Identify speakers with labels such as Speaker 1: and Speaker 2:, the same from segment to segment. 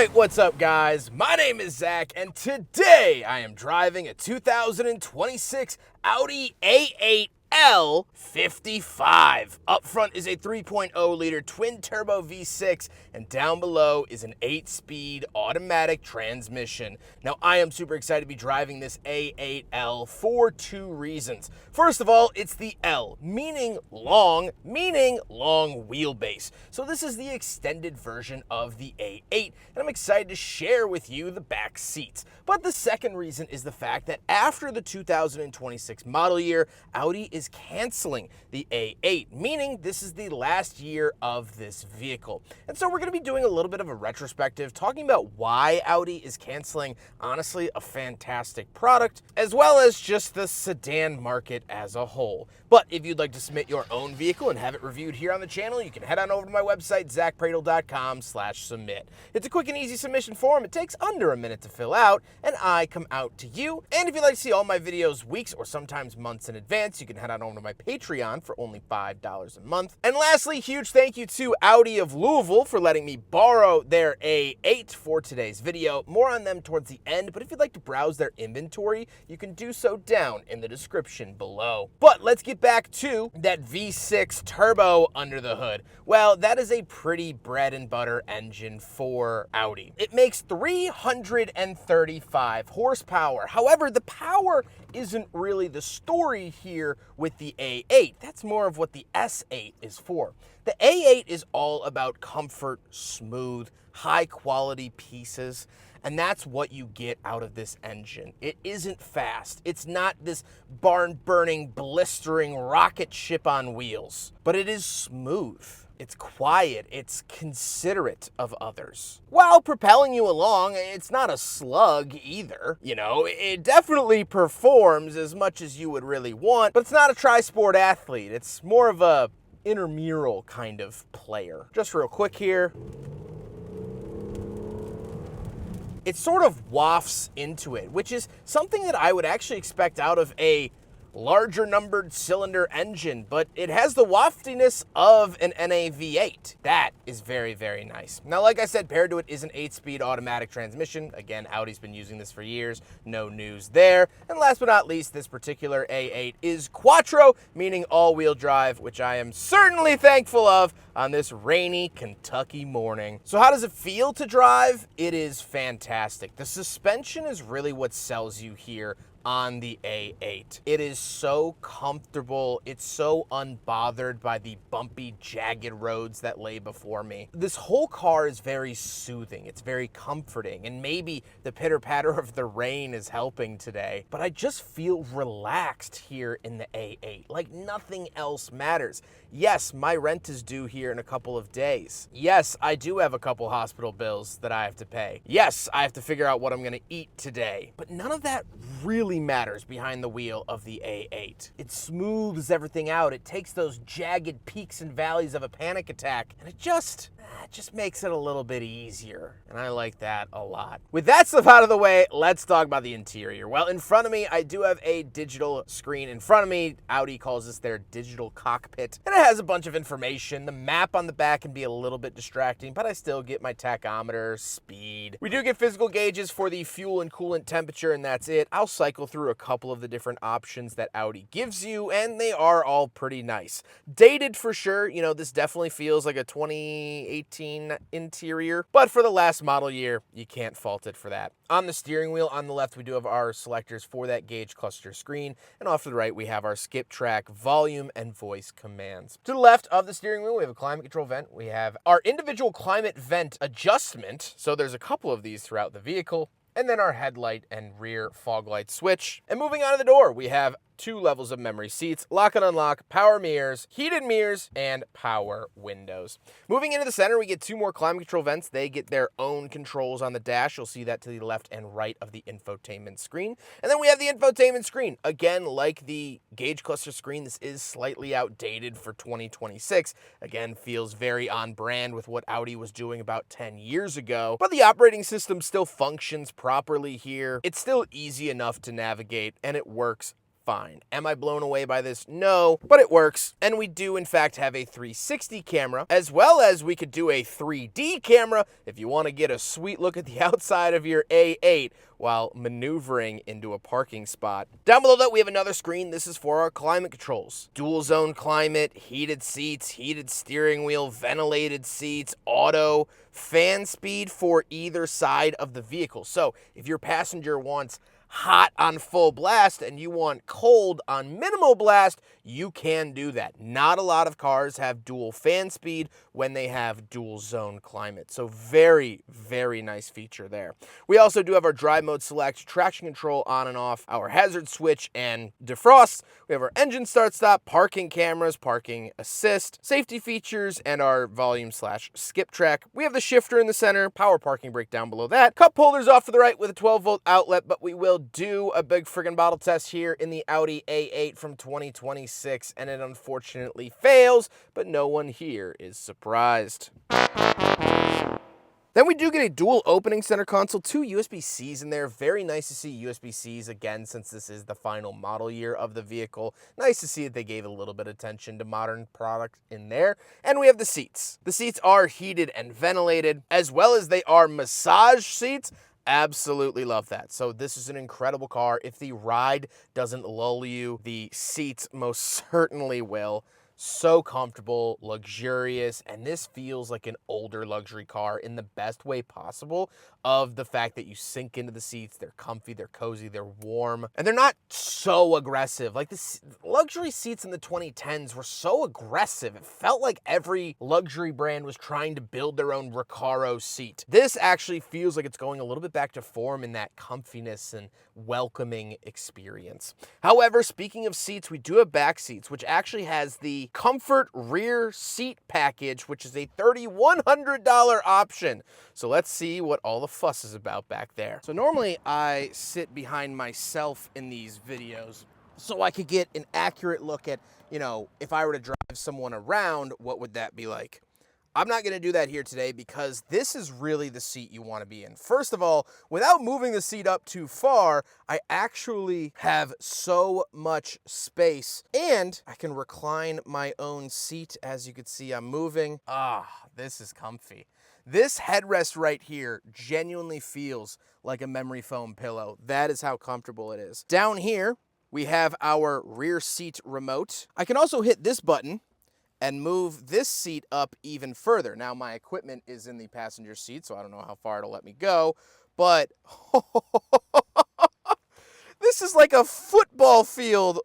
Speaker 1: Alright, what's up guys? My name is Zach, and today I am driving a 2026 Audi A8 L55. Up front is a 3.0 liter twin turbo V6, and down below is an 8-speed automatic transmission. Now I am super excited to be driving this A8L for two reasons. First of all, it's the L, meaning long wheelbase. So this is the extended version of the A8, and I'm excited to share with you the back seats. But the second reason is the fact that after the 2026 model year, Audi is canceling the A8, meaning this is the last year of this vehicle. And so we're going to be doing a little bit of a retrospective, talking about why Audi is canceling, honestly, a fantastic product, as well as just the sedan market as a whole. But if you'd like to submit your own vehicle and have it reviewed here on the channel, you can head on over to my website, zackpradel.com/submit. It's a quick and easy submission form. It takes under a minute to fill out, and I come out to you. And if you'd like to see all my videos weeks or sometimes months in advance, you can head on over to my Patreon for only $5 a month. And lastly, huge thank you to Audi of Louisville for letting me borrow their A8 for today's video. More on them towards the end, but if you'd like to browse their inventory, you can do so down in the description below. But let's get back to that V6 turbo under the hood. Well, that is a pretty bread and butter engine for Audi. It makes 335 horsepower. However, the power isn't really the story here with the A8. That's more of what the S8 is for. The A8 is all about comfort, smooth, high quality pieces, and that's what you get out of this engine. It isn't fast. It's not this barn-burning, blistering rocket ship on wheels, but it is smooth. It's quiet, it's considerate of others. While propelling you along, it's not a slug either. You know, it definitely performs as much as you would really want, but it's not a tri-sport athlete. It's more of a intramural kind of player. Just real quick here. It sort of wafts into it, which is something that I would actually expect out of a larger numbered cylinder engine, but it has the waftiness of an NAV8. That is very, very nice. Now, like I said, paired to it is an 8-speed automatic transmission. Again, Audi's been using this for years. No news there. And last but not least, this particular A8 is quattro, meaning all-wheel drive, which I am certainly thankful of on this rainy Kentucky morning. So how does it feel to drive? It is fantastic. The suspension is really what sells you here on the A8. It is so comfortable. It's so unbothered by the bumpy, jagged roads that lay before me. This whole car is very soothing. It's very comforting, and maybe the pitter-patter of the rain is helping today, but I just feel relaxed here in the A8, like nothing else matters. Yes, my rent is due here in a couple of days. Yes, I do have a couple hospital bills that I have to pay. Yes, I have to figure out what I'm gonna eat today, but none of that really matters behind the wheel of the A8. It smooths everything out. It takes those jagged peaks and valleys of a panic attack, and it just makes it a little bit easier, and I like that a lot. With that stuff out of the way, let's talk about the interior. Well, in front of me, I do have a digital screen in front of me. Audi calls this their digital cockpit, and it has a bunch of information. The map on the back can be a little bit distracting, but I still get my tachometer, speed. We do get physical gauges for the fuel and coolant temperature, and that's it. I'll cycle through a couple of the different options that Audi gives you, and they are all pretty nice. Dated for sure. You know, this definitely feels like a 2018 interior, but for the last model year, you can't fault it for that. On the steering wheel, on the left, we do have our selectors for that gauge cluster screen, and off to the right, we have our skip track, volume, and voice commands. To the left of the steering wheel, we have a climate control vent. We have our individual climate vent adjustment, so there's a couple of these throughout the vehicle, and then our headlight and rear fog light switch. And moving on to the door, we have 2 levels of memory seats, lock and unlock, power mirrors, heated mirrors, and power windows. Moving into the center, we get 2 more climate control vents. They get their own controls on the dash. You'll see that to the left and right of the infotainment screen. And then we have the infotainment screen. Again, like the gauge cluster screen, this is slightly outdated for 2026. Again, feels very on brand with what Audi was doing about 10 years ago. But the operating system still functions properly here. It's still easy enough to navigate, and it works fine. Am I blown away by this? No, but it works. And we do, in fact, have a 360 camera, as well as we could do a 3D camera if you want to get a sweet look at the outside of your A8 while maneuvering into a parking spot. Down below that, we have another screen. This is for our climate controls. Dual zone climate, heated seats, heated steering wheel, ventilated seats, auto, fan speed for either side of the vehicle. So if your passenger wants hot on full blast and you want cold on minimal blast, you can do that. Not a lot of cars have dual fan speed when they have dual zone climate. So very, very nice feature there. We also do have our drive mode select, traction control on and off, our hazard switch and defrost. We have our engine start stop, parking cameras, parking assist, safety features, and our volume/skip track. We have the shifter in the center, power parking brake down below that. Cup holders off to the right with a 12-volt outlet, but we will do a big friggin' bottle test here in the Audi A8 from 2026, and it unfortunately fails, but no one here is surprised. Then we do get a dual opening center console, 2 USB-Cs in there. Very nice to see USB-Cs again, since this is the final model year of the vehicle. Nice to see that they gave a little bit of attention to modern product in there. And we have the seats. The seats are heated and ventilated, as well as they are massage seats. Absolutely love that. So this is an incredible car. If the ride doesn't lull you, the seats most certainly will. So comfortable, luxurious, and this feels like an older luxury car in the best way possible, of the fact that you sink into the seats, they're comfy, they're cozy, they're warm, and they're not so aggressive. Like the luxury seats in the 2010s were so aggressive. It felt like every luxury brand was trying to build their own Recaro seat. This actually feels like it's going a little bit back to form in that comfiness and welcoming experience. However, speaking of seats, we do have back seats, which actually has the Comfort rear seat package, which is a $3,100 option. So let's see what all the fuss is about back there. So normally I sit behind myself in these videos so I could get an accurate look at, if I were to drive someone around, what would that be like? I'm not going to do that here today, because this is really the seat you want to be in. First of all, without moving the seat up too far, I actually have so much space, and I can recline my own seat. As you can see, I'm moving. This is comfy. This headrest right here genuinely feels like a memory foam pillow. That is how comfortable it is. Down here, we have our rear seat remote. I can also hit this button and move this seat up even further. Now, my equipment is in the passenger seat, so I don't know how far it'll let me go, but this is like a football field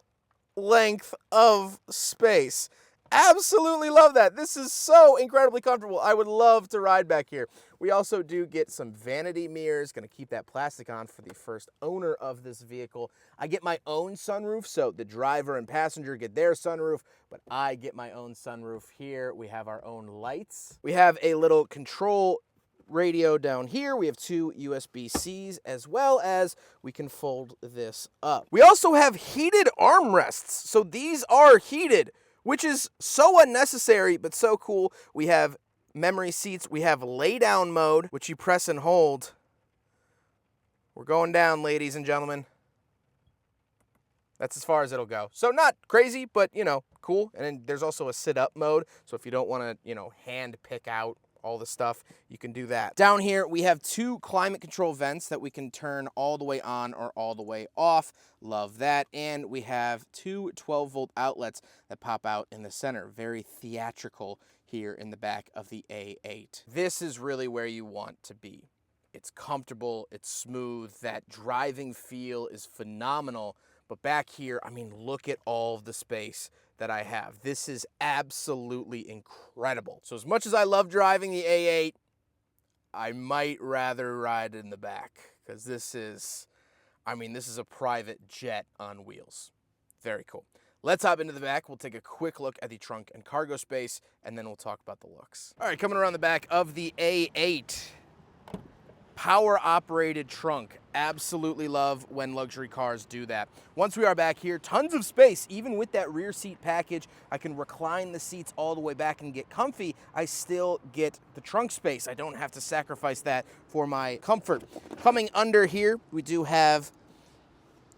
Speaker 1: length of space. Absolutely love that. This is so incredibly comfortable. I would love to ride back here. We also do get some vanity mirrors. Going to keep that plastic on for the first owner of this vehicle. I get my own sunroof, so the driver and passenger get their sunroof, but I get my own sunroof here. We have our own lights. We have a little control radio down here. We have 2 USB-Cs, as well as we can fold this up. We also have heated armrests. So these are heated, which is so unnecessary, but so cool. We have memory seats. We have lay down mode, which you press and hold. We're going down, ladies and gentlemen. That's as far as it'll go. So not crazy, but, cool. And then there's also a sit up mode. So if you don't want to, hand pick out all the stuff, you can do that. Down here, we have 2 climate control vents that we can turn all the way on or all the way off. Love that. And we have 2 12-volt outlets that pop out in the center. Very theatrical here in the back of the A8. This is really where you want to be. It's comfortable, it's smooth, that driving feel is phenomenal. But back here, look at all of the space that I have. This is absolutely incredible. So as much as I love driving the A8, I might rather ride in the back, because this is a private jet on wheels. Very cool. Let's hop into the back. We'll take a quick look at the trunk and cargo space, and then we'll talk about the looks. All right, coming around the back of the A8. Power-operated trunk. Absolutely love when luxury cars do that. Once we are back here, tons of space. Even with that rear seat package, I can recline the seats all the way back and get comfy. I still get the trunk space. I don't have to sacrifice that for my comfort. Coming under here, we do have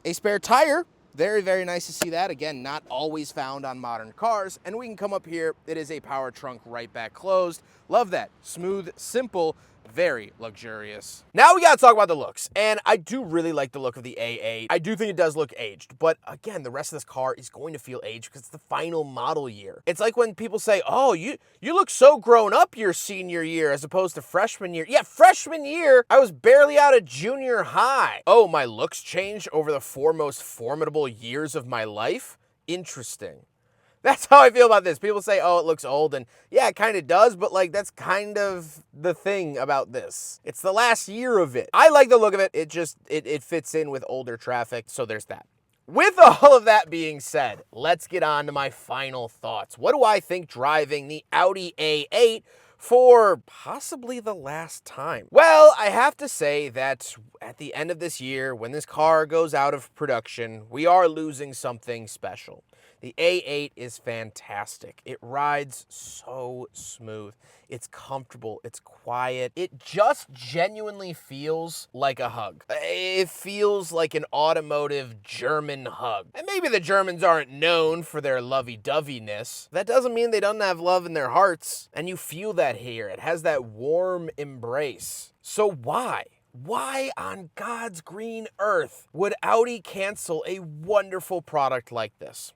Speaker 1: a spare tire Very, very nice to see that. Again, not always found on modern cars. And we can come up here. It is a power trunk right back closed. Love that. Smooth, simple, very luxurious. Now we gotta talk about the looks, and I do really like the look of the A8. I do think it does look aged, but again, the rest of this car is going to feel aged because it's the final model year. It's like when people say, oh, you look so grown up your senior year as opposed to freshman year. Yeah, freshman year, I was barely out of junior high. Oh, my looks changed over the 4 most formidable years of my life? Interesting. That's how I feel about this. People say, oh, it looks old, and yeah, it kind of does, but like, that's kind of the thing about this. It's the last year of it. I like the look of it. It fits in with older traffic, so there's that. With all of that being said, let's get on to my final thoughts. What do I think driving the Audi A8 for possibly the last time? Well, I have to say that at the end of this year, when this car goes out of production, we are losing something special. The A8 is fantastic. It rides so smooth. It's comfortable. It's quiet. It just genuinely feels like a hug. It feels like an automotive German hug. And maybe the Germans aren't known for their lovey-doveyness. That doesn't mean they don't have love in their hearts. And you feel that here. It has that warm embrace. So why? Why on God's green earth would Audi cancel a wonderful product like this?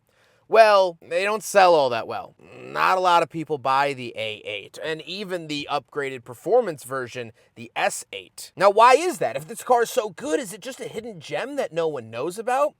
Speaker 1: Well, they don't sell all that well. Not a lot of people buy the A8, and even the upgraded performance version, the S8. Now, why is that? If this car is so good, is it just a hidden gem that no one knows about?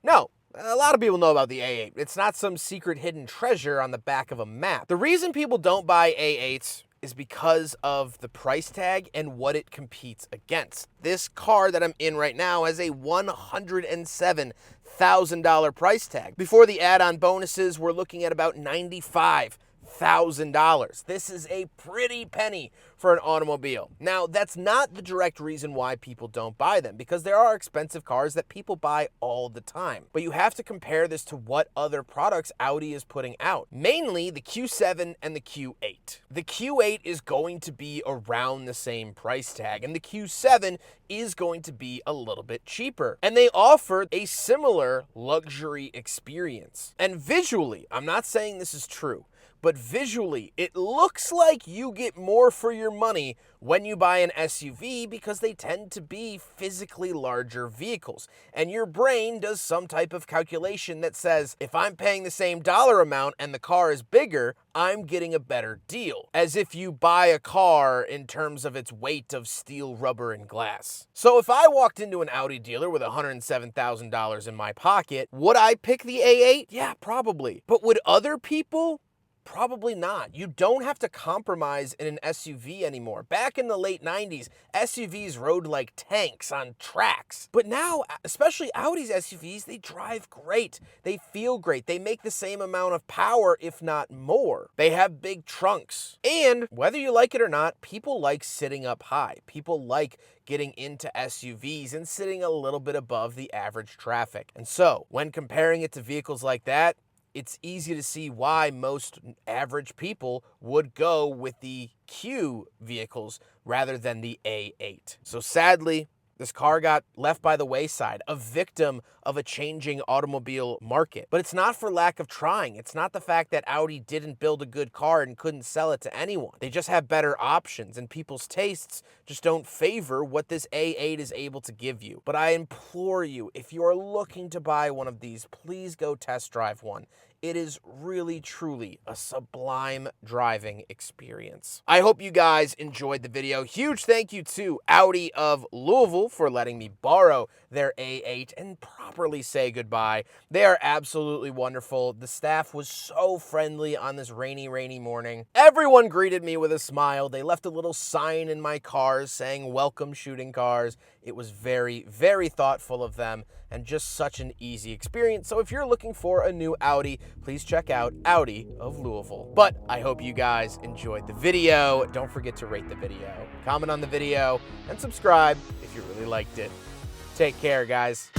Speaker 1: No. A lot of people know about the A8. It's not some secret hidden treasure on the back of a map. The reason people don't buy A8s is because of the price tag and what it competes against. This car that I'm in right now has a $107,000 price tag. Before the add-on bonuses, we're looking at about $95,000. This is a pretty penny for an automobile. Now, that's not the direct reason why people don't buy them, because there are expensive cars that people buy all the time. But you have to compare this to what other products Audi is putting out, mainly the Q7 and the Q8. The Q8 is going to be around the same price tag, and the Q7 is going to be a little bit cheaper. And they offer a similar luxury experience. And visually, I'm not saying this is true, but visually, it looks like you get more for your money when you buy an SUV because they tend to be physically larger vehicles. And your brain does some type of calculation that says, if I'm paying the same dollar amount and the car is bigger, I'm getting a better deal. As if you buy a car in terms of its weight of steel, rubber, and glass. So if I walked into an Audi dealer with $107,000 in my pocket, would I pick the A8? Yeah, probably. But would other people? Probably not. You don't have to compromise in an SUV anymore. Back in the late 90s, SUVs rode like tanks on tracks. But now, especially Audi's SUVs, they drive great. They feel great. They make the same amount of power, if not more. They have big trunks. And whether you like it or not, people like sitting up high. People like getting into SUVs and sitting a little bit above the average traffic. And so, when comparing it to vehicles like that, it's easy to see why most average people would go with the Q vehicles rather than the A8. So sadly, this car got left by the wayside, a victim of a changing automobile market. But it's not for lack of trying. It's not the fact that Audi didn't build a good car and couldn't sell it to anyone. They just have better options, and people's tastes just don't favor what this A8 is able to give you. But I implore you, if you are looking to buy one of these, please go test drive one. It is really, truly a sublime driving experience. I hope you guys enjoyed the video. Huge thank you to Audi of Louisville for letting me borrow their A8 and properly say goodbye. They are absolutely wonderful. The staff was so friendly on this rainy morning. Everyone greeted me with a smile. They left a little sign in my cars saying, "Welcome shooting cars." It was very, very thoughtful of them and just such an easy experience. So if you're looking for a new Audi, please check out Audi of Louisville. But I hope you guys enjoyed the video. Don't forget to rate the video, comment on the video, and subscribe if you really liked it. Take care, guys.